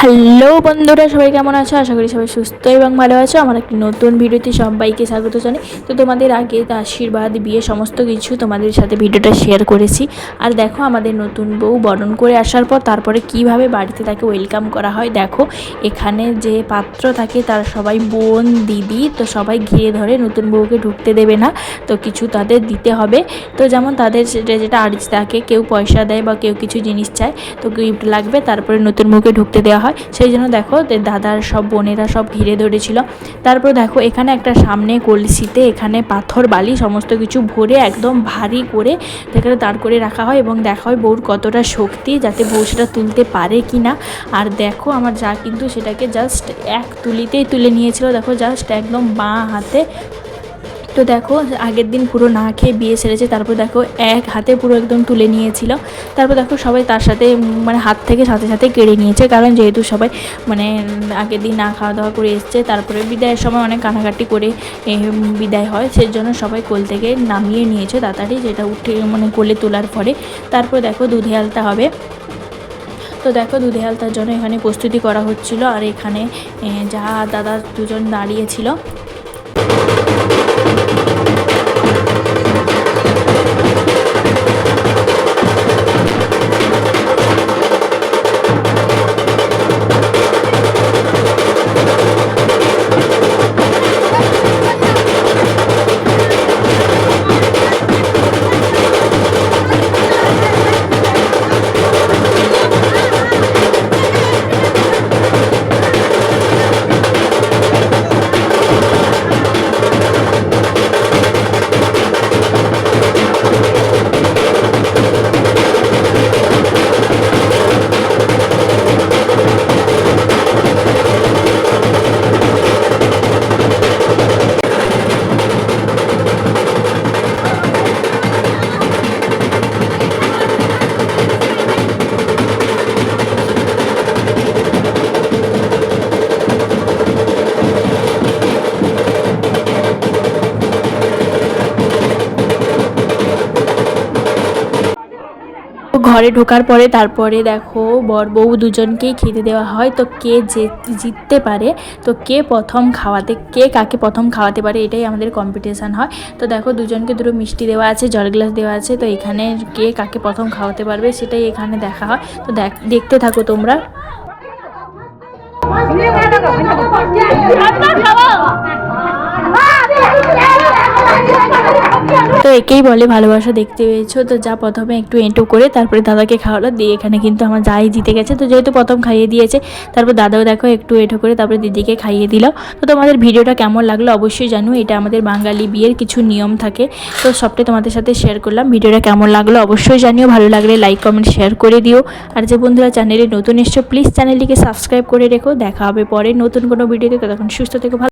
Hello বন্ধুরা, সবাই কেমন আছো? আশা করি সবাই সুস্থ এবং ভালো আছো। আমার একটি নতুন ভিডিওতে সবাইকে স্বাগত জানাই। তো তোমাদের আগে আশীর্বাদ, বিয়ে সমস্ত কিছু তোমাদের সাথে ভিডিওটা শেয়ার করেছি। আর দেখো আমাদের নতুন বউ বরণ করে আসার পর তারপরে কিভাবে বাড়িতে তাকে ওয়েলকাম করা হয়। দেখো এখানে যে পাত্র থাকে তার সবাই বোন, দিদি, তো সবাই ঘিরে ধরে, নতুন বউকে ঢুকতে দেবে না, তো কিছু তাদের দিতে হবে। তো যেমন তাদের যেটা আর্জ থাকে, কেউ পয়সা দেয় বা কেউ কিছু জিনিস চায়, তো গিফট লাগবে, তারপরে নতুন বউকে ঢুকতে দেওয়া হয়। সেই জন্য দেখো দাদার সব বোনেরা সব ঘিরে ধরেছিল। তারপর দেখো এখানে একটা সামনে কলসিতে এখানে পাথর বালি সমস্ত কিছু ভরে একদম ভারী করে এখানে দাঁড় করে রাখা হয় এবং দেখা হয় বউর কতটা শক্তি, যাতে বউ সেটা তুলতে পারে কি না। আর দেখো আমার যা কিন্তু সেটাকে জাস্ট এক তুলিতেই তুলে নিয়েছিল, দেখো জাস্ট একদম বাঁ হাতে। তো দেখো আগের দিন পুরো না খেয়ে বিয়ে সেরেছে, তারপর দেখো এক হাতে পুরো একদম তুলে নিয়েছিল। তারপর দেখো সবাই তার সাথে মানে হাত থেকে সাথে সাথে কেড়ে নিয়েছে, কারণ যেহেতু সবাই মানে আগের দিন না খাওয়া দাওয়া করে এসছে, তারপরে বিদায়ের সময় অনেক কানাকাটি করে বিদায় হয়, সেই জন্য সবাই কোল থেকে নামিয়ে নিয়েছে তাড়াতাড়ি, যেটা উঠে মানে কোলে তোলার পরে। তারপর দেখো দুধে আলতা হবে। তো দেখো দুধে আলতার জন্য এখানে প্রস্তুতি করা হচ্ছিল, আর এখানে যা দাদা দুজন দাঁড়িয়েছিল। ঘরে ঢোকার পরে তারপরে দেখো বর বউ দুজনকেই খেতে দেওয়া হয়। তো কে জিততে পারে, তো কে কাকে প্রথম খাওয়াতে পারে, এটাই আমাদের কম্পিটিশান হয়। তো দেখো দুজনকে দুটো মিষ্টি দেওয়া আছে, জল গ্লাস দেওয়া আছে, তো এখানে কে কাকে প্রথম খাওয়াতে পারবে সেটাই এখানে দেখা হয়। তো দেখতে থাকো তোমরা। তো একেই বলে ভালোবাসা, দেখতে পেয়েছো তো। যা প্রথমে একটু এঁটো করে তারপরে দাদাকে খাওয়ালো, দিয়ে এখানে কিন্তু আমার যাই জিতে গেছে, তো যেহেতু প্রথম খাইয়ে দিয়েছে, তারপর দাদাও দেখো একটু এঁটো করে তারপরে দিদিকে খাইয়ে দিল। তো তোমাদের ভিডিওটা কেমন লাগলো অবশ্যই জানো, এটা আমাদের বাঙালি বিয়ের কিছু নিয়ম থাকে, তো সবটাই তোমাদের সাথে শেয়ার করলাম। ভিডিওটা কেমন লাগলো অবশ্যই জানিও, ভালো লাগলে লাইক কমেন্ট শেয়ার করে দিও। আর যে বন্ধুরা চ্যানেলে নতুন এসছো প্লিজ চ্যানেলটিকে সাবস্ক্রাইব করে রেখো। দেখা হবে পরে নতুন কোনো ভিডিওতে, ততক্ষণ সুস্থ থেকো, ভালো।